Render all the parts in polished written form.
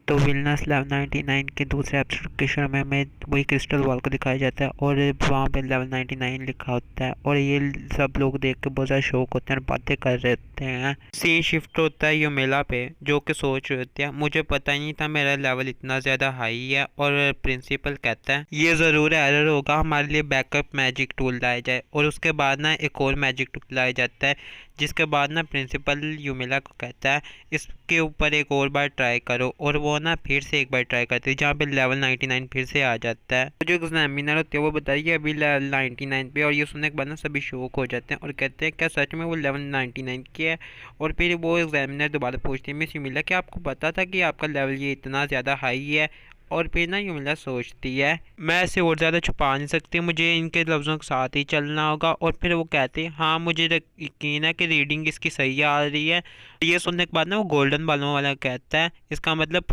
तो villainous level 99 के दूसरे एपिसोड के शुरू में हमें वही क्रिस्टल वॉल को दिखाया जाता है और वहाँ पे लेवल 99 लिखा होता है और ये सब लोग देख के बहुत ज़्यादा शौक होते हैं और बातें कर रहे होते हैं। सीन शिफ्ट होता है युमिला पे जो कि सोच रहे होते हैं मुझे पता ही नहीं था मेरा लेवल इतना ज़्यादा हाई है। और प्रिंसिपल कहता है ये ज़रूर एरर होगा, हमारे लिए बैकअप मैजिक टूल लाया जाए। और उसके बाद ना एक और मैजिक टूल लाया जाता है जिसके बाद ना प्रिंसिपल युमिला को कहता है इसके ऊपर एक और बार ट्राई करो। और वो ना फिर से एक बार ट्राई करती है जहाँ पे लेवल 99 फिर से आ जाता है। तो जो एग्जामिनर होते हैं वो बताइए अभी लेवल 99 पे। और ये सुनने के बाद ना सभी शौक हो जाते हैं और कहते हैं क्या सच में वो लेवल 99 की है। और फिर वो एग्जामिनर दोबारा पूछती है मिस युमिला क्या आपको पता था कि आपका लेवल ये इतना ज़्यादा हाई है। और फिर ना युमिला सोचती है मैं ऐसे और ज़्यादा छुपा नहीं सकती, मुझे इनके लफ्ज़ों के साथ ही चलना होगा। और फिर वो कहते हैं हाँ मुझे यकीन है कि रीडिंग इसकी सही आ रही है। ये सुनने के बाद ना वो गोल्डन बालों वाला कहता है इसका मतलब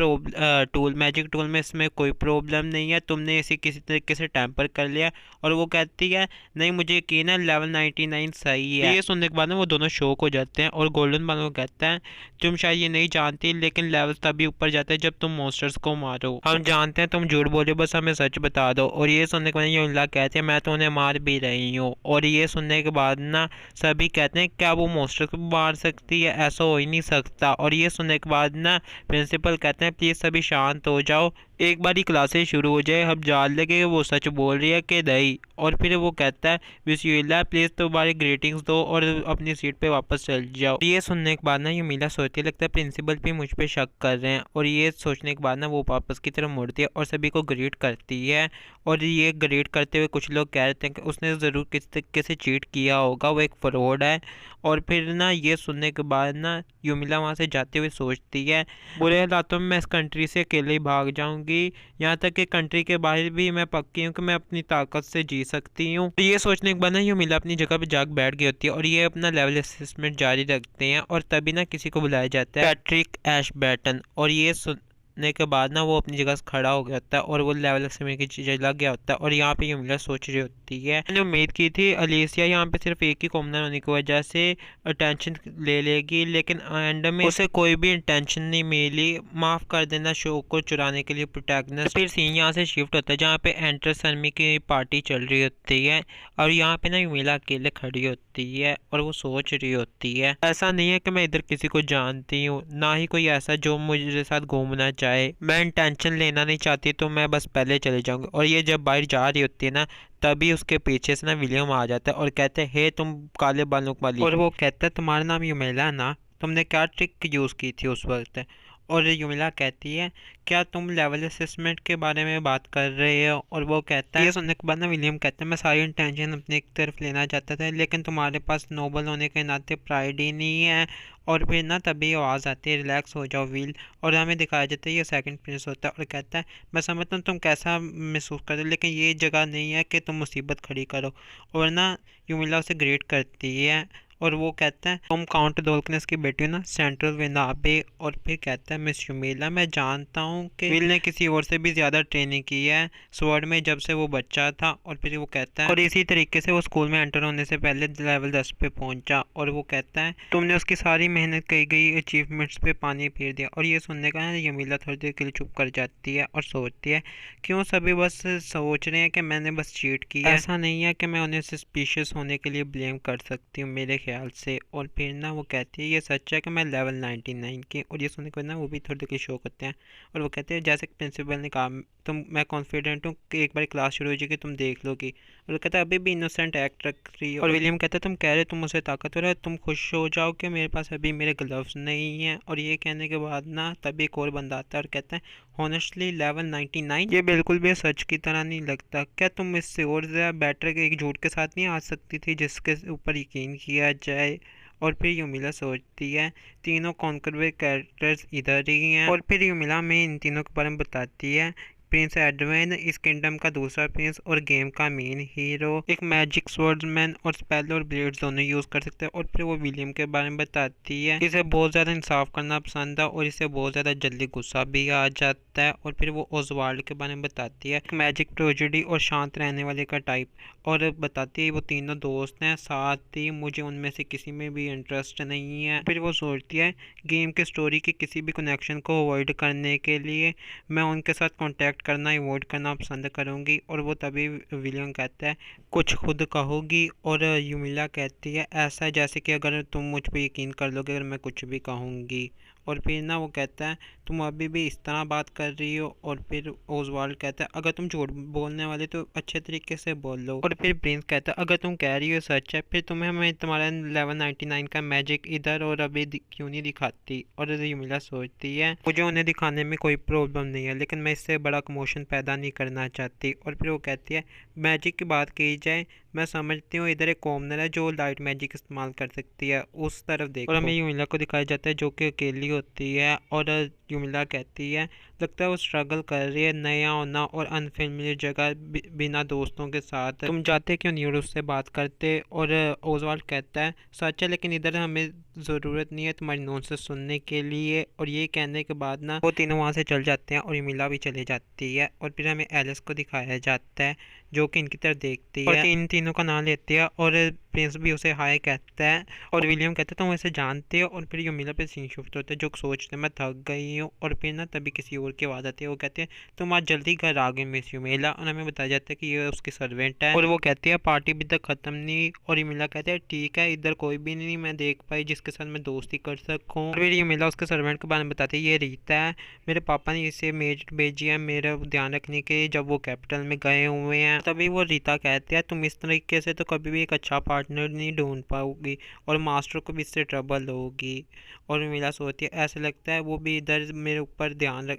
टूल मैजिक टूल में इसमें कोई प्रॉब्लम नहीं है, तुमने इसे किसी तरीके से टैम्पर कर लिया। और वो कहती है नहीं मुझे यकीन है लेवल 99 सही है। ये सुनने के बाद ना वो दोनों शौक हो जाते हैं और गोल्डन बालों को कहता है तुम शायद ये नहीं जानती लेकिन लेवल तभी ऊपर जाता है जब तुम मॉन्स्टर्स को मारो। हम जानते हैं तुम झूठ बोले, बस हमें सच बता दो। और ये सुनने के बाद युमिला कहते हैं मैं तो उन्हें मार भी रही हूँ। और ये सुनने के बाद ना सभी कहते हैं क्या वो मॉन्स्टर को मार सकती है, ऐसा हो ही नहीं सकता। और ये सुनने के बाद ना प्रिंसिपल कहते हैं प्लीज़ सभी शांत हो जाओ, एक बार ही क्लासेस शुरू हो जाए, हम जान लगे वो सच बोल रही है कि नहीं। और फिर वो कहता है मिस युमिला प्लीज़ तुम्हारी ग्रीटिंग्स दो और अपनी सीट पे वापस चल जाओ। ये सुनने के बाद ना युमिला सोचती है लगता है प्रिंसिपल भी मुझ पे शक कर रहे हैं। और ये सोचने के बाद ना वो वापस की तरफ मुड़ती है और सभी को ग्रीट करती है। और ये ग्रीट करते हुए कुछ लोग कह रहे हैं कि उसने ज़रूर किसी तरीके से चीट किया होगा, वो एक फ्रॉड है। और फिर ना ये सुनने के बाद ना युमिला वहाँ से जाते हुए सोचती है बुरे हालातों में मैं इस कंट्री से अकेले ही भाग जाऊंगी, यहाँ तक कि कंट्री के बाहर भी मैं पक्की हूँ कि मैं अपनी ताकत से जी सकती हूँ। तो ये सोचने के बाद ना युमिला अपनी जगह पे जाग बैठ गई होती है और ये अपना लेवल असेसमेंट जारी रखते हैं। और तभी ना किसी को बुलाया जाता है पैट्रिक एशबैटन। और ये सुनने के बाद ना वो अपनी जगह से खड़ा हो गया होता है और वो लेवल असेसमेंट की चीज़ें लग गया होता है। और यहाँ पे युमिला सोच रही होती है मैंने उम्मीद की थी अलीसिया यहाँ पे सिर्फ एक ही कॉमनर होने की वजह से अटेंशन ले लेगी, लेकिन एंड में उसे कोई भी इंटेंशन नहीं मिली। माफ़ कर देना शो को चुराने के लिए प्रोटैगनिस्ट। फिर सीन यहाँ से शिफ्ट होता है जहाँ पे एंटर सरमी की पार्टी चल रही होती है और यहाँ पे ना युमिला अकेले खड़ी होती है और वो सोच रही होती है ऐसा नहीं है कि मैं इधर किसी को जानती हूँ, ना ही कोई ऐसा जो मुझे साथ घूमना चाहे, मैं इंटेंशन लेना नहीं चाहती तो मैं बस पहले चले जाऊँगी। और ये जब बाहर जा रही होती है ना तभी उसके पीछे से ना विलियम आ जाता है और कहते हैं हे तुम काले बालों वाली। और वो कहता है तुम्हारा नाम युमिला ना, तुमने क्या ट्रिक यूज़ की थी उस वक्त। और युमिला कहती है क्या तुम लेवल असेसमेंट के बारे में बात कर रहे हो। और वो कहता है ये सुनने के बाद ना विलियम कहता है मैं सारी इंटेंशन अपनी एक तरफ लेना चाहता था लेकिन तुम्हारे पास नोबल होने के नाते प्राइड ही नहीं है। और फिर ना तभी आवाज़ आती है रिलैक्स हो जाओ व्हील। और हमें दिखाया जाता है ये सेकंड प्रिंस होता है और कहता है मैं समझता हूँ तुम कैसा महसूस कर रहे हो लेकिन ये जगह नहीं है कि तुम मुसीबत खड़ी करो। और ना युमिला उसे ग्रेट करती है और वो कहता है तुम काउंट डोल्कनेस की बेटी हो ना सेंट्रल विनाबे। और फिर कहता है मिस युमिला मैं जानता हूँ कि विल ने किसी और से भी ज़्यादा ट्रेनिंग की है स्वॉर्ड में जब से वो बच्चा था। और फिर वो कहता है और इसी तरीके से वो स्कूल में एंटर होने से पहले लेवल 10 पे पहुंचा। और वो कहता है तुमने उसकी सारी मेहनत की गई अचीवमेंट्स पे पानी फेर दिया। और ये सुनने का ना युमिला थोड़ी देर के लिए चुप कर जाती है और सोचती है क्यों सभी बस सोच रहे हैं कि मैंने बस चीट किया, ऐसा नहीं है कि मैं उन्हें सस्पिशियस होने के लिए ब्लेम कर सकती हूँ मेरे ख्याल से। और फिर ना वो कहती है ये सच है कि मैं लेवल 99 की। और ये सुनने के बाद ना वो भी थोड़ी देर के शौक होते हैं और वो कहते हैं जैसे प्रिंसिपल ने कहा तुम मैं कॉन्फिडेंट हूँ कि एक बार क्लास शुरू हो जाएगी तुम देख लोगी। और वो कहता है अभी भी इनोसेंट एक्ट रख रही है। और विलियम कहता है तुम कह रहे तुम मुझसे ताकतवर है, तुम खुश हो जाओ कि मेरे पास अभी मेरे ग्लव्स नहीं हैं। और ये कहने के बाद ना तभी एक और बंदा आता है और कहता है हॉनेस्टली लेवल 99 ये बिल्कुल भी सच की तरह नहीं लगता, क्या तुम इससे और ज़्यादा बेटर के एक झूठ के साथ नहीं आ सकती थी जिसके ऊपर यकीन किया जाए। और फिर युमिला सोचती है तीनों कॉन्करवे कैरेक्टर्स इधर ही हैं। और फिर युमिला में इन तीनों के बारे में बताती है प्रिंस एडविन इस किंगडम का दूसरा प्रिंस और गेम का मेन हीरो एक मैजिक स्वर्ड्समैन और स्पेल और ब्लेड्स दोनों यूज कर सकते हैं। और फिर वो विलियम के बारे में बताती है, इसे बहुत ज्यादा इंसाफ करना पसंद है और इसे बहुत ज्यादा जल्दी गुस्सा भी आ जाता है। और फिर वो ओजवाल्ड के बारे में बताती है, मैजिक ट्रेजेडी और शांत रहने वाले का टाइप, और बताती है वो तीनों दोस्त हैं, साथ ही मुझे उनमें से किसी में भी इंटरेस्ट नहीं है। फिर वो सोचती है गेम के स्टोरी के किसी भी कनेक्शन को अवॉइड करने के लिए मैं उनके साथ कांटेक्ट करना अवॉइड करना पसंद करूंगी। और वो तभी विलियम कहता है कुछ खुद कहोगी, और यूमिला कहती है ऐसा जैसे कि अगर तुम मुझ पर यकीन कर लोगे अगर मैं कुछ भी कहूँगी। और फिर ना वो कहता है तुम अभी भी इस तरह बात कर रही हो। और फिर ओजवाल्ड कहता है अगर तुम झूठ बोलने वाले तो अच्छे तरीके से बोल लो। और फिर प्रिंस कहता है अगर तुम कह रही हो सच है फिर तुम्हें हमें तुम्हारा 1199 का मैजिक इधर और अभी क्यों नहीं दिखाती। और यूमिला सोचती है मुझे उन्हें दिखाने में कोई प्रॉब्लम नहीं है, लेकिन मैं इससे बड़ा कमोशन पैदा नहीं करना चाहती। और फिर वो कहती है मैजिक की बात की जाए मैं समझती हूँ इधर एक कॉमनर है जो लाइट मैजिक इस्तेमाल कर सकती है, उस तरफ देखो। और हमें यूमिला को दिखाया जाता है जो कि अकेली होती है। और यूमिला कहती है लगता है वो स्ट्रगल कर रही है, नया होना और अनफेमिलियर जगह बिना दोस्तों के साथ, तुम जाते क्यों नहीं और उससे बात करते। और ओजवाल्ड कहता है सच है लेकिन इधर हमें ज़रूरत नहीं है तुम्हारी नॉनसेंस सुनने के लिए। और ये कहने के बाद ना वो तीनों वहाँ से चल जाते हैं और यूमिला भी चली जाती है। और फिर हमें एलिस को दिखाया जाता है जो कि इनकी तरफ देखती है और इन तीनों का नाम लेती है। और प्रिंस भी उसे हाय कहता है और विलियम कहता है तुम वैसे जानते हो। और फिर यूमिला पे सीन शिफ्ट होता है जो सोचते मैं थक गई हूँ। और फिर ना तभी किसी और की आवाज़ आती है, वो कहते हैं तुम आज जल्दी घर आ गए मिस यूमिला। और हमें बताया जाता है कि ये उसकी सर्वेंट है। और वो कहती है पार्टी अभी तक ख़त्म नहीं। और यूमिला कहते हैं ठीक है इधर कोई भी नहीं मैं देख पाई जिसके साथ मैं दोस्ती कर सकूँ। और फिर यूमिला उसके सर्वेंट के बारे में बताती है ये रीता है, मेरे पापा ने इसे मेज भेजी है मेरा ध्यान रखने के जब वो कैपिटल में गए हुए हैं। तभी वो रीता कहती है तुम इस तरीके से तो कभी भी एक अच्छा पार्टनर नहीं ढूंढ पाओगी और मास्टर को भी इससे ट्रबल होगी। और मीरा सोचती है ऐसे लगता है वो भी इधर मेरे ऊपर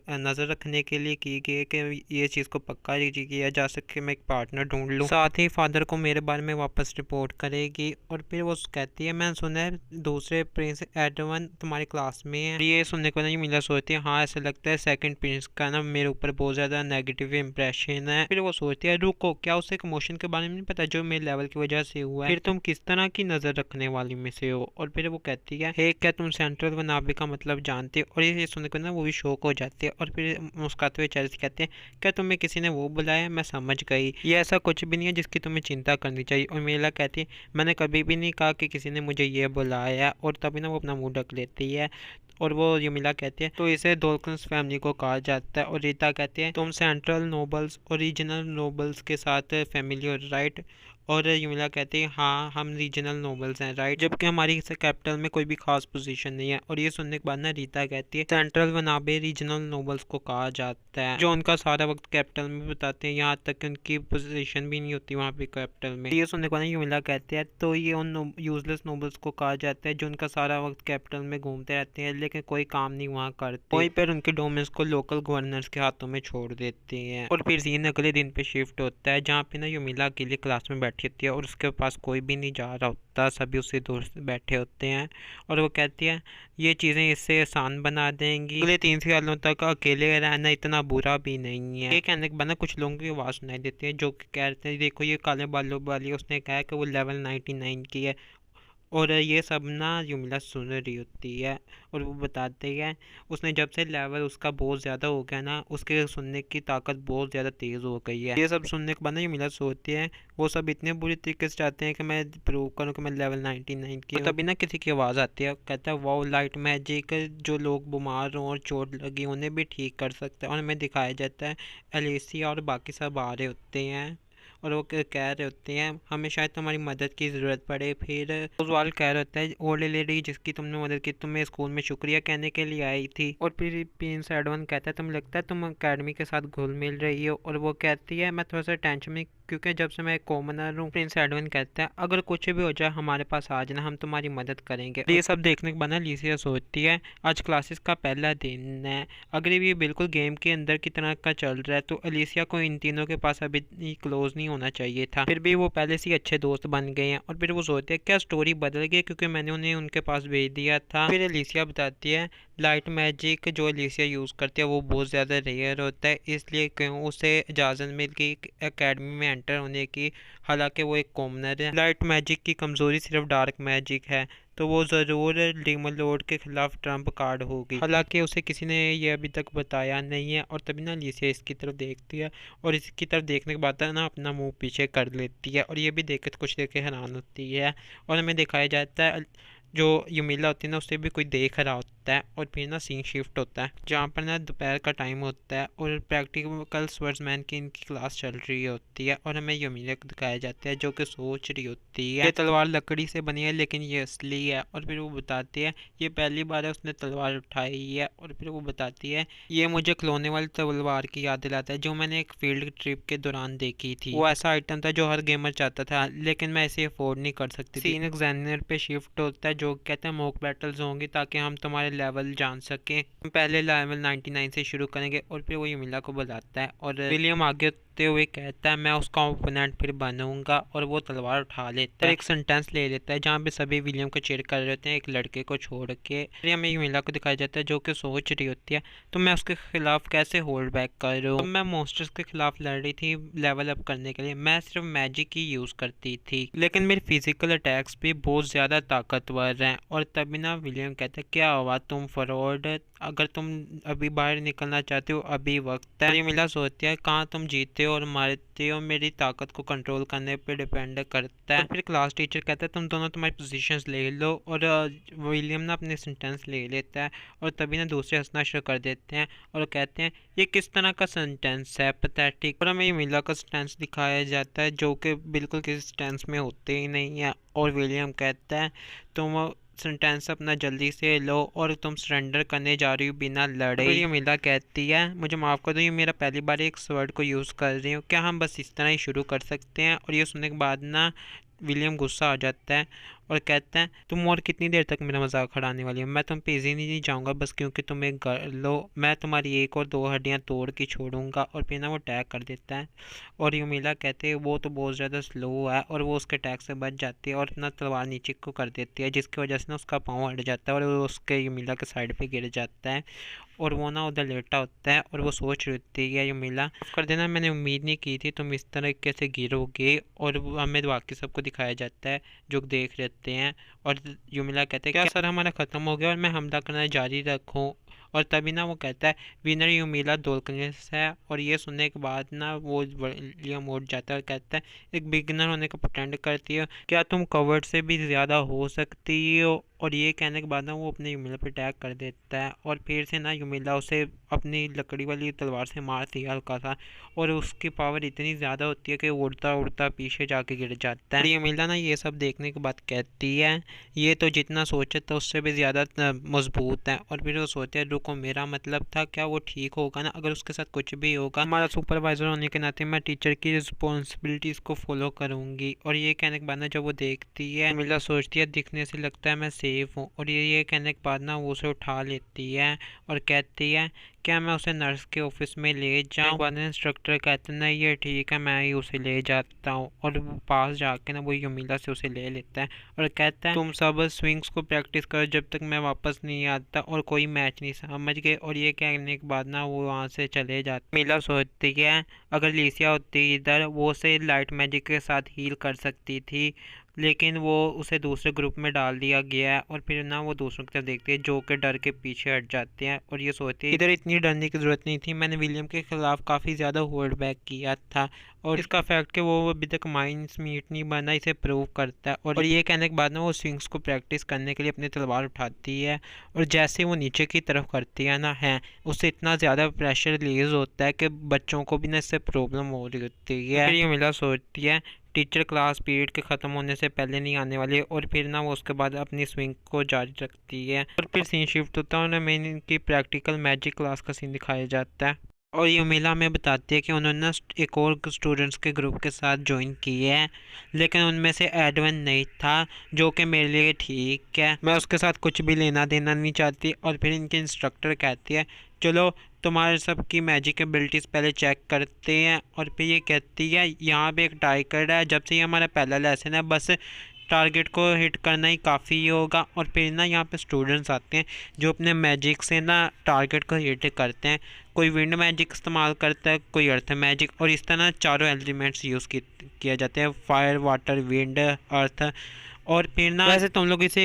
नज़र रखने के लिए की गई कि ये चीज़ को पक्का किया जा सके मैं एक पार्टनर ढूंढ लूँ, साथ ही फादर को मेरे बारे में वापस रिपोर्ट करेगी। और फिर वो कहती है मैंने सुना है दूसरे प्रिंस एडवन तुम्हारी क्लास में है। ये सुनने को नहीं मीरा सोचती है हाँ ऐसा लगता है सेकंड प्रिंस का ना मेरे ऊपर बहुत ज़्यादा नेगेटिव इंप्रेशन है। फिर वो सोचती है रुको क्या उसे एक इमोशन के बारे में नहीं पता जो मेरे लेवल की वजह से हुआ है, फिर तुम किस तरह की नज़र रखने वाली में से हो। और फिर वो कहती है हे क्या तुम सेंट्रल वनाबी का मतलब जानते हो। और ये सुनने को ना वो भी शौक हो जाती है। और फिर मुस्कुराते हुए चेल्सी कहते हैं क्या तुम्हें किसी ने वो बुलाया, मैं समझ गई ये ऐसा कुछ भी नहीं है जिसकी तुम्हें चिंता करनी चाहिए। और मीला कहती है मैंने कभी भी नहीं कहा कि किसी ने मुझे ये बुलाया। और तभी ना वो अपना मुंह ढक लेती है। और वो यूमिला कहती है तो इसे डॉल्किन्स फैमिली को कहा जाता है। और रीता कहती है तुम सेंट्रल नोबल्स और रीजनल नोबल्स के साथ फैमिलियर राइट। और यूमिला कहती है हाँ हम रीजनल नोबल्स हैं राइट, जबकि हमारी कैपिटल में कोई भी खास पोजीशन नहीं है। और ये सुनने के बाद ना रीता कहती है सेंट्रल वनाबे रीजनल नोबल्स को कहा जाता है जो उनका सारा वक्त कैपिटल में बिताते हैं, यहाँ तक कि उनकी पोजीशन भी नहीं होती वहाँ पे कैपिटल में। ये सुनने के बाद यूमिला कहती है तो ये उन यूजलेस नोबल्स को कहा जाता है जो उनका सारा वक्त कैपिटल में घूमते रहते हैं लेकिन कोई काम नहीं वहाँ करते, वहीं पर उनके डोमेन्स को लोकल गवर्नर्स के हाथों में छोड़ देते हैं। और फिर सीन अगले दिन पे शिफ्ट होता है जहाँ पे ना यूमिला अकेले क्लास में बैठी होती है और उसके पास कोई भी नहीं जा रहा होता, सभी उससे दोस्त बैठे होते हैं। और वो कहती है ये चीज़ें इससे आसान बना देंगी, अगले 3 सालों तक अकेले रहना इतना बुरा भी नहीं है। ये कहने के बाद ना कुछ लोगों की आवाज़ सुनाई देती है जो कि कहते हैं देखो ये काले बालों वाली उसने कहा कि वो लेवल 99 की है। और ये सब ना यूमिला सुन रही होती है और वो बताते हैं उसने जब से लेवल उसका बहुत ज़्यादा हो गया ना उसके सुनने की ताकत बहुत ज़्यादा तेज़ हो गई है। ये सब सुनने के बाद ना यूमिला सोचती है वो सब इतने बुरी तरीके से चाहते हैं कि मैं प्रूव करूँ कि मैं लेवल 99 की। तभी ना किसी की आवाज़ आती है, कहता है वाओ लाइट मैजिक जो लोग बीमार हों और चोट लगी उन्हें भी ठीक कर सकता है। और हमें दिखाया जाता है एलिसिया और बाकी सब आ रहे होते हैं और वो कह रहे होते हैं हमें शायद तुम्हारी मदद की ज़रूरत पड़े। फिर ओजवाल्ड कह रहा होता है ओल्ड लेडी जिसकी तुमने मदद की तुम्हें स्कूल में शुक्रिया कहने के लिए आई थी। और फिर प्रिंस एडवन कहता है तुम लगता है तुम अकेडमी के साथ घुल मिल रही हो। और वो कहती है मैं थोड़ा सा टेंशन में क्योंकि जब से मैं कॉमनर हूँ। प्रिंस एडवन कहता है अगर कुछ भी हो जाए हमारे पास आ जाना हम तुम्हारी मदद करेंगे। ये सब देखने के बाद ना लिसिया सोचती है आज क्लासेस का पहला दिन है, अगर ये बिल्कुल गेम के अंदर की तरह का चल रहा है तो अलिसिया को इन तीनों के पास अभी क्लोज नहीं होना चाहिए था, फिर भी वो पहले से ही अच्छे दोस्त बन गए हैं। और फिर वो सोचते हैं क्या स्टोरी बदल गई क्योंकि मैंने उन्हें उनके पास भेज दिया था। फिर अलिसिया बताती है लाइट मैजिक जो एलिसिया यूज़ करती है वो बहुत ज़्यादा रेयर होता है, इसलिए क्यों उसे इजाज़त मिल गई एकेडमी में एंटर होने की, हालांकि वो एक कॉमनर है। लाइट मैजिक की कमज़ोरी सिर्फ डार्क मैजिक है, तो वो ज़रूर डीमन लॉर्ड के खिलाफ ट्रम्प कार्ड होगी, हालांकि उसे किसी ने ये अभी तक बताया नहीं है। और तभी ना एलिसिया इसकी तरफ देखती है और इसकी तरफ देखने के बाद ना अपना मुंह पीछे कर लेती है और ये भी देख के कुछ देख के हैरान होती है। और हमें दिखाया जाता है जो यूमिला होती है ना उसे भी कोई देख रहा होता है। और फिर ना सीन शिफ्ट होता है जहाँ पर ना दोपहर का टाइम होता है और प्रैक्टिकल स्वर्ड्समैन की इनकी क्लास चल रही होती है और हमें यूमिला को दिखाया जाता है जो कि सोच रही होती है। ये तलवार लकड़ी से बनी है लेकिन ये असली है। और फिर वो बताती है ये पहली बार है उसने तलवार उठाई है। और फिर वो बताती है ये मुझे खिलौने वाली तलवार की याद दिलाता है जो मैंने एक फील्ड ट्रिप के दौरान देखी थी। वो ऐसा आइटम था जो हर गेमर चाहता था लेकिन मैं इसे अफोर्ड नहीं कर सकती थी। सीन एग्जामिनर पे शिफ्ट होता है जो कहते हैं मॉक बैटल्स होंगी ताकि हम तुम्हारे लेवल जान सकें। हम पहले लेवल 99 से शुरू करेंगे। और फिर वो यूमिला को बुलाता है और विलियम आगे होते हुए कहता है मैं उसका ओपोनेंट फिर बनूंगा। और वो तलवार उठा लेता है, एक सेंटेंस ले लेता है जहाँ पे सभी विलियम को चीयर कर रहे होते हैं एक लड़के को छोड़ के। फिर हमें यूमिला को दिखाया जाता है जो कि सोच रही होती है तो मैं उसके खिलाफ कैसे होल्ड बैक करूँ। मैं मॉन्स्टर्स के खिलाफ लड़ रही थी लेवल अप करने के लिए, मैं सिर्फ मैजिक ही यूज़ करती थी लेकिन मेरे फिजिकल अटैक्स भी बहुत ज़्यादा ताकतवर हैं। और तभी ना विलियम कहता है क्या हुआ तुम फ्रॉड, अगर तुम अभी बाहर निकलना चाहते हो अभी वक्त है। यूमिला सोचती है कहाँ तुम जीते हो और मारते हो मेरी ताकत को कंट्रोल करने पे डिपेंड करता है। फिर क्लास टीचर कहता है तुम दोनों तुम्हारी पोजीशंस ले लो। और विलियम ना अपने सेंटेंस ले लेता है और तभी ना दूसरे हंसना शुरू कर देते हैं और कहते हैं ये किस तरह का सेंटेंस है पैथेटिक। और हमें यूमिला का सेंटेंस दिखाया जाता है जो कि बिल्कुल किसी सेंटेंस में होते ही नहीं है। और विलियम कहता है तुम सेंटेंस अपना जल्दी से लो और तुम सरेंडर करने जा रही हो बिना लड़े। फिर यूमिला कहती है मुझे माफ़ कर दो ये मेरा पहली बार एक स्वर्ड को यूज़ कर रही हूँ, क्या हम बस इस तरह ही शुरू कर सकते हैं। और ये सुनने के बाद ना विलियम गुस्सा आ जाता है और कहता है तुम और कितनी देर तक मेरा मजाक उड़ाने वाली हो, मैं तुम पे इजी नहीं जाऊंगा बस क्योंकि तुम एक गर्ल हो, मैं तुम्हारी एक और दो हड्डियां तोड़ के छोड़ूंगा। और फिर ना वो अटैक कर देता है और यूमिला कहते हैं वो तो बहुत ज़्यादा स्लो है और वो उसके अटैक से बच जाती है और अपना तलवार नीचे को कर देती है जिसकी वजह से ना उसका पाँव हट जाता है और वो उसके यूमिला के साइड पे गिर जाता है। और वो ना उधर लेटा होता है और वो सोच रही होती है यूमिला कर देना मैंने उम्मीद नहीं की थी तुम इस तरीके से गिरोगे। और हमें बाकी सबको दिखाया जाता है जो देख लेते हैं। और यूमिला कहते हैं क्या सर हमारा ख़त्म हो गया और मैं हमला करना जारी रखूं। और तभी ना वो कहता है विनर यूमिला डोल्कनेस है। और ये सुनने के बाद ना वो विलियम उठ जाता है और कहता है एक बिगिनर होने का प्रेटेंड करती है, क्या तुम कवर्ड से भी ज़्यादा हो सकती हो। और ये कहने के बाद ना वो अपने यूमिला पर अटैक कर देता है और फिर से ना यूमिला उसे अपनी लकड़ी वाली तलवार से मारती है हल्का सा। और उसकी पावर इतनी ज़्यादा होती है कि उड़ता उड़ता पीछे जाके गिर जाता है। यूमिला ना ये सब देखने के बाद कहती है ये तो जितना सोचा था उससे भी ज़्यादा मजबूत है। और फिर वो सोचते हैं रुको मेरा मतलब था क्या वो ठीक होगा ना, अगर उसके साथ कुछ भी होगा हमारा सुपरवाइजर होने के नाते मैं टीचर की रिस्पॉन्सिबिलिटीज़ को फॉलो करूँगी। और ये कहने के बाद ना जब वो देखती है यूमिला सोचती है दिखने से लगता है मैं सेफ हूँ। और ये कहने के बाद ना वो उसे उठा लेती है और कहती है क्या मैं उसे नर्स के ऑफिस में ले जाऊँ। बाद इंस्ट्रक्टर कहते हैं नहीं ये ठीक है मैं ही उसे ले जाता हूँ। और वो पास जाके ना वो यूमिला से उसे ले लेता है और कहता है तुम सब स्विंग्स को प्रैक्टिस करो जब तक मैं वापस नहीं आता और कोई मैच नहीं, समझ गए। और ये कहने के बाद ना वो वहाँ से चले जाते। यूमिला सोचती है अगर लीसिया होती इधर वो उसे लाइट मैजिक के साथ हील कर सकती थी लेकिन वो उसे दूसरे ग्रुप में डाल दिया गया है। और फिर ना वो दूसरों की तरफ देखते हैं जो कि डर के पीछे हट जाते हैं और ये सोचते हैं इधर इतनी डरने की ज़रूरत नहीं थी, मैंने विलियम के ख़िलाफ़ काफ़ी ज़्यादा होल्ड बैक किया था। और इसका फैक्ट कि वो अभी तक माइंस मीट नहीं बना इसे प्रूव करता है। और ये कहने के बाद ना वो स्विंग्स को प्रैक्टिस करने के लिए अपनी तलवार उठाती है और जैसे वो नीचे की तरफ करती है ना है उससे इतना ज़्यादा प्रेशर रिलीज होता है कि बच्चों को भी ना इससे प्रॉब्लम हो रही होती है। फिर ये मिला सोचती है टीचर क्लास पीरियड के ख़त्म होने से पहले नहीं आने वाली। और फिर ना वो उसके बाद अपनी स्विंग को जारी रखती है और फिर सीन शिफ्ट होता है और हमें इनकी प्रैक्टिकल मैजिक क्लास का सीन दिखाया जाता है। और यूमिला हमें बताती है कि उन्होंने ना एक और स्टूडेंट्स के ग्रुप के साथ ज्वाइन किए है लेकिन उनमें से एडवन नहीं था जो कि मेरे लिए ठीक है, मैं उसके साथ कुछ भी लेना देना नहीं चाहती। और फिर इनके इंस्ट्रक्टर कहती है चलो तुम्हारे सब की मैजिक एबिलिटीज़ पहले चेक करते हैं। और फिर ये कहती है यहाँ पे एक टाइगर है, जब से ये हमारा पहला लेसन है बस टारगेट को हिट करना ही काफ़ी होगा। और फिर ना यहाँ पे स्टूडेंट्स आते हैं जो अपने मैजिक से ना टारगेट को हिट करते हैं। कोई विंड मैजिक इस्तेमाल करता है, कोई अर्थ मैजिक, और इस तरह चारों एलिमेंट्स यूज़ किया जाते हैं, फायर, वाटर, विंड, अर्थ। और फिर ना वैसे तुम लोग इसे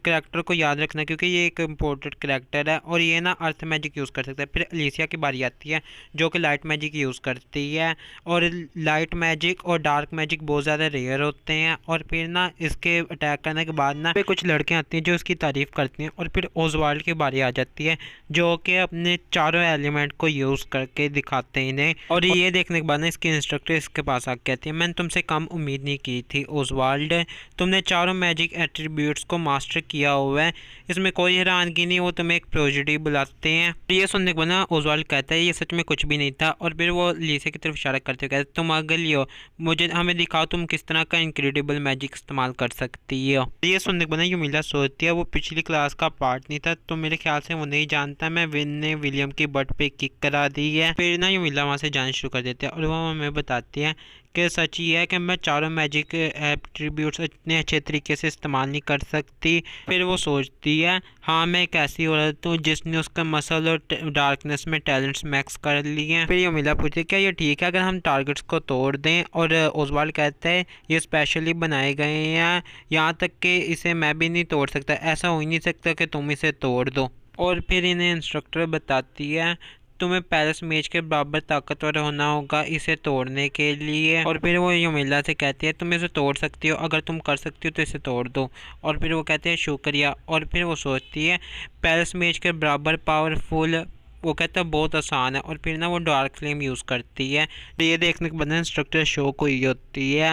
करेक्टर को याद रखना क्योंकि ये एक इम्पोर्टेंट करेक्टर है और ये ना अर्थ मैजिक यूज़ कर सकता है। फिर अलीसिया की बारी आती है जो कि लाइट मैजिक यूज़ करती है, और लाइट मैजिक और डार्क मैजिक बहुत ज़्यादा रेयर होते हैं। और फिर ना इसके अटैक करने के बाद ना कुछ लड़कियाँ आती हैं जो इसकी तारीफ़ करती हैं। और फिर ओजवाल्ड की बारी आ जाती है जो कि अपने चारों एलिमेंट को यूज़ करके दिखाते हैं इन्हें। और ये देखने के बाद ना इसकी इंस्ट्रक्टर इसके पास आके कहती है, मैंने तुमसे कम उम्मीद नहीं की थी ओजवाल्ड, तुमने चारों मैजिक एट्रीब्यूट्स को मास्टर किया हुआ है, इसमें कोई हैरानगी नहीं, वो तुम्हें एक प्रोजेडी बुलाते हैं। ये सुनने के बाद ना ओजवाल्ड कहता है ये सच में कुछ भी नहीं था। और फिर वो लीसे की तरफ इशारा करते हुए कहते तुम अगली हो, मुझे हमें दिखाओ तुम किस तरह का इनक्रेडिबल मैजिक इस्तेमाल कर सकती हो। ये सुनने के बाद ना यूमिला सोचती है वो पिछली क्लास का पार्ट नहीं था, तो मेरे ख्याल से वो नहीं जानता मैं विन ने विलियम की बट पे किक करा दी है। फिर ना यूमिला वहाँ से जाना शुरू कर देते हैं और वो हमें बताती है कि सच ही है कि मैं चारों मैजिक एट्रीब्यूट्स इतने अच्छे तरीके से इस्तेमाल नहीं कर सकती। फिर वो सोचती है हाँ मैं एक ऐसी औरत हूँ जिसने उसका मसल और डार्कनेस में टैलेंट्स मैक्स कर लिए हैं। फिर यूमिला पूछती है क्या ये ठीक है अगर हम टारगेट्स को तोड़ दें, और ओजवाल्ड कहता है ये स्पेशली बनाए गए हैं, यहाँ तक कि इसे मैं भी नहीं तोड़ सकता, ऐसा हो ही नहीं सकता कि तुम इसे तोड़ दो। और फिर इन्हें इंस्ट्रक्टर बताती है तुम्हें पैरिस मेज के बराबर ताकतवर होना होगा इसे तोड़ने के लिए। और फिर वो यूमिला से कहती है तुम इसे तोड़ सकती हो, अगर तुम कर सकती हो तो इसे तोड़ दो। और फिर वो कहते हैं शुक्रिया। और फिर वो सोचती है पैरिस मेज के बराबर पावरफुल, वो कहता है बहुत आसान है। और फिर ना वो डार्क फ्लेम यूज़ करती है। तो ये देखने के बाद इंस्ट्रक्टर शो को ही होती है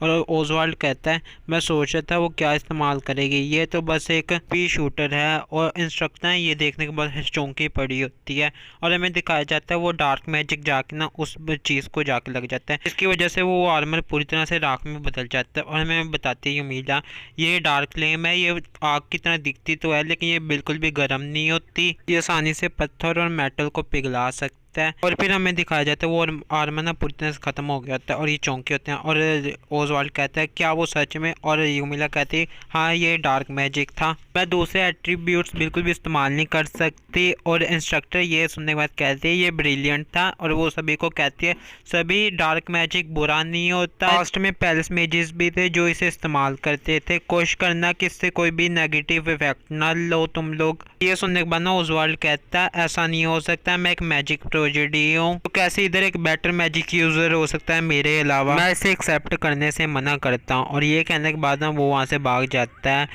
और ओजवाल्ड कहता है मैं सोच रहा था वो क्या इस्तेमाल करेगी, ये तो बस एक पी शूटर है। और इंस्ट्रक्टर ये देखने के बाद चौंकी पड़ी होती है और हमें दिखाया जाता है वो डार्क मैजिक जाके ना उस चीज़ को जाके लग जाता है, इसकी वजह से वो आर्मर पूरी तरह से राख में बदल जाता है। और हमें बताती है यूमिला ये डार्क फ्लेम है, ये आग की तरह दिखती तो है लेकिन ये बिल्कुल भी गर्म नहीं होती, ये आसानी से पत्थर और मेटल को पिघला सकता है। और फिर हमें दिखाया जाता है वो आर्मर ना पूरी तरह से खत्म हो गया होता है और ये चौंके होते हैं। और ओजवाल्ड कहता है क्या वो सच में, और यूमिला कहती है हाँ ये डार्क मैजिक था, मैं दूसरे एट्रीब्यूट्स बिल्कुल भी इस्तेमाल नहीं कर सकती। और इंस्ट्रक्टर ये सुनने के बाद कहते हैं ये ब्रिलियंट था। और वो सभी को कहती है सभी डार्क मैजिक बुरा नहीं होता, लास्ट में पैरिस मेजिस भी थे जो इसे इस्तेमाल करते थे, कोशिश करना कि इससे कोई भी नेगेटिव इफेक्ट ना लो तुम लोग। ये सुनने के बाद ना ओजवाल्ड कहता है ऐसा नहीं हो सकता, मैं एक मैजिक प्रोजेडी हूँ, तो कैसे इधर एक बेटर मैजिक यूजर हो सकता है मेरे अलावा, मैं इसे एक्सेप्ट करने से मना करता हूँ। और ये कहने के बाद ना वो वहाँ से भाग जाता है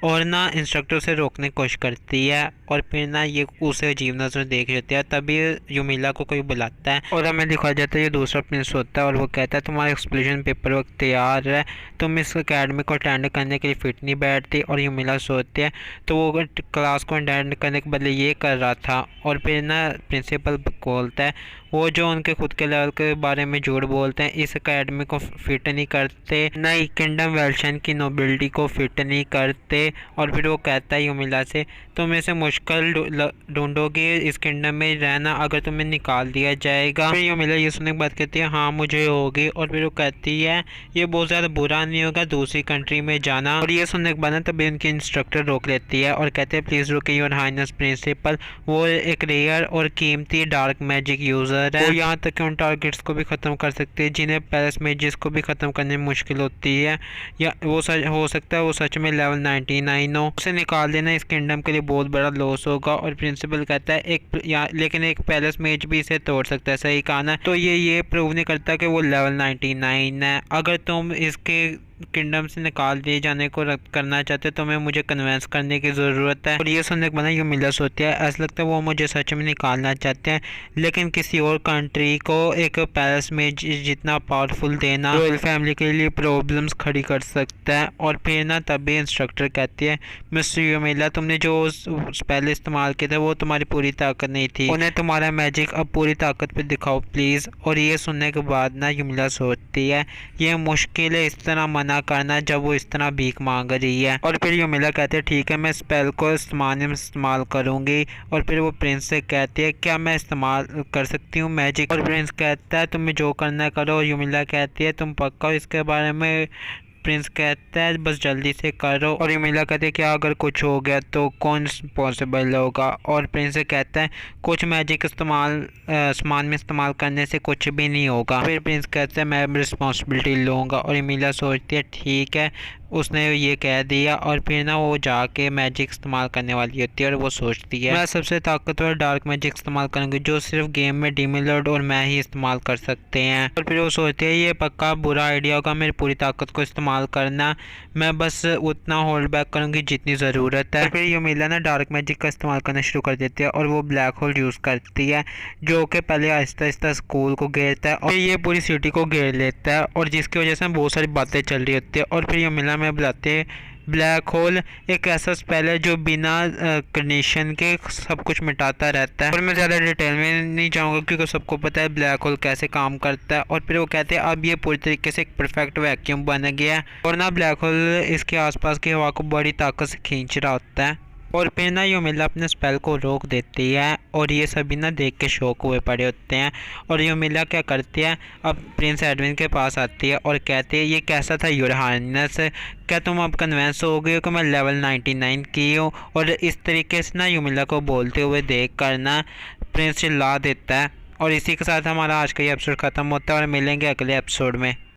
और ना इंस्ट्रक्टर से रोकने की कोशिश करती है। और फिर ना ये उसे अजीब नजर देख लेते हैं, तभी यूमिला को कोई बुलाता है और हमें दिखाया जाता है ये दूसरा प्रिंस होता है और वो कहता है तुम्हारा एक्सप्लोजन पेपर वर्क तैयार है, तुम इस अकेडमी को अटेंड करने के लिए फिट नहीं बैठती। और यूमिला सोचते हैं तो वो क्लास को अटेंड करने के बदले ये कर रहा था। और फिर ना प्रिंसिपल बोलता है वो जो उनके खुद के लेवल के बारे में झूठ बोलते हैं, इस अकेडमी को फिट नहीं करते, नई किंगडम वेल्शन की नोबिलिटी को फिट नहीं करते। और फिर वो कहता है यूमिला से तुम इसे मुश्किल ढूंढोगे इस किंगडम में रहना अगर तुम्हें निकाल दिया जाएगा। फिर यूमिला ये सुनने के बाद कहती है हाँ मुझे होगी। और फिर वो कहती है ये बहुत ज़्यादा बुरा नहीं होगा दूसरी कंट्री में जाना। और ये सुनने के बाद ना तभी उनकी इंस्ट्रक्टर रोक लेती है और कहते हैं प्लीज़ रुकिए योर हाइनेस प्रिंसिपल, वो एक रेयर और कीमती डार्क मैजिक यूज़र है, वो यहाँ तक कि उन टारगेट्स को भी ख़त्म कर सकते हैं जिन्हें पैरिस मैजिस को भी ख़त्म करने में मुश्किल होती है, या वो सच हो सकता है वो सच में लेवल 99 हो, उसे निकाल देना इस किंगडम के लिए बहुत बड़ा लॉस होगा। और प्रिंसिपल कहता है लेकिन एक पैरिस मैज भी इसे तोड़ सकता है, सही कहा ना, तो ये प्रूव नहीं करता कि वो लेवल 99 है। अगर तुम इसके किंगडम से निकाल दिए जाने को रद्द करना चाहते तो मैं मुझे कन्वेंस करने की ज़रूरत है। और ये सुनने के बाद यूमिला सोचती है ऐसा लगता है वो मुझे सच में निकालना चाहते हैं, लेकिन किसी और कंट्री को एक पैरिस में जितना पावरफुल देना रॉयल फैमिली के लिए प्रॉब्लम्स खड़ी कर सकता है। और फिर ना तभी इंस्ट्रक्टर कहती है मिस्टर यूमिला तुमने जो पहले इस्तेमाल किया था वो तुम्हारी पूरी ताकत नहीं थी, उन्हें तुम्हारा मैजिक अब पूरी ताकत पे दिखाओ प्लीज़। और ये सुनने के बाद ना यूमिला सोचती है ये मुश्किल है इस तरह मना करना जब वो इस तरह भीख मांग रही है। और फिर यूमिला कहते हैं ठीक है मैं स्पेल को इस्तेमाल करूंगी। और फिर वो प्रिंस से कहती है क्या मैं इस्तेमाल कर सकती हूँ मैजिक, और प्रिंस कहता है तुम्हें जो करना है करो। और यूमिला कहती है तुम पक्का इसके बारे में प्रिंस कहता है बस जल्दी से करो, और यूमिला कहते हैं क्या अगर कुछ हो गया तो कौन पॉसिबल होगा, और प्रिंस कहता है कुछ मैजिक इस्तेमाल सामान में इस्तेमाल करने से कुछ भी नहीं होगा। फिर प्रिंस कहता है मैं रिस्पॉन्सिबिलिटी लूँगा, और यूमिला सोचती है ठीक है उसने ये कह दिया, और फिर ना वो जाके मैजिक इस्तेमाल करने वाली होती है और वो सोचती है मैं सबसे ताकतवर डार्क मैजिक इस्तेमाल करूँगी जो सिर्फ गेम में डीमन लॉर्ड और मैं ही इस्तेमाल कर सकते हैं। और फिर वो सोचती है ये पक्का बुरा आइडिया होगा मेरी पूरी ताकत को इस्तेमाल करना, मैं बस उतना होल्ड बैक करूँगी जितनी ज़रूरत है। फिर यूमिला ना डार्क मैजिक का इस्तेमाल करना शुरू कर देती है और वो ब्लैक होल यूज़ करती है जो कि पहले आहिस्ता आहिस्ता स्कूल को घेरता है और ये पूरी सिटी को घेर लेता है, और जिसकी वजह से बहुत सारी बातें चल रही होती है। और फिर यूमिला में बुलाते हैं ब्लैक होल एक ऐसा स्पेल है जो बिना कंडीशन के सब कुछ मिटाता रहता है, और मैं ज़्यादा डिटेल में नहीं जाऊँगा क्योंकि सबको पता है ब्लैक होल कैसे काम करता है। और फिर वो कहते हैं अब ये पूरी तरीके से एक परफेक्ट वैक्यूम बन गया है, और ना ब्लैक होल इसके आसपास की हवा को बड़ी ताकत से खींच रहा होता है। और फिर ना यूमिला अपने स्पेल को रोक देती है और ये सभी ना देख के शौक हुए पड़े होते हैं। और यूमिला क्या करती है अब प्रिंस एडविन के पास आती है और कहती है ये कैसा था योर हाइनेस, क्या तुम अब कन्विंस हो गए हो कि मैं लेवल 99 की हूँ। और इस तरीके से ना यूमिला को बोलते हुए देख कर ना प्रिंस चिल्ला देता है। और इसी के साथ हमारा आज का ये एपिसोड ख़त्म होता है और मिलेंगे अगले एपिसोड में।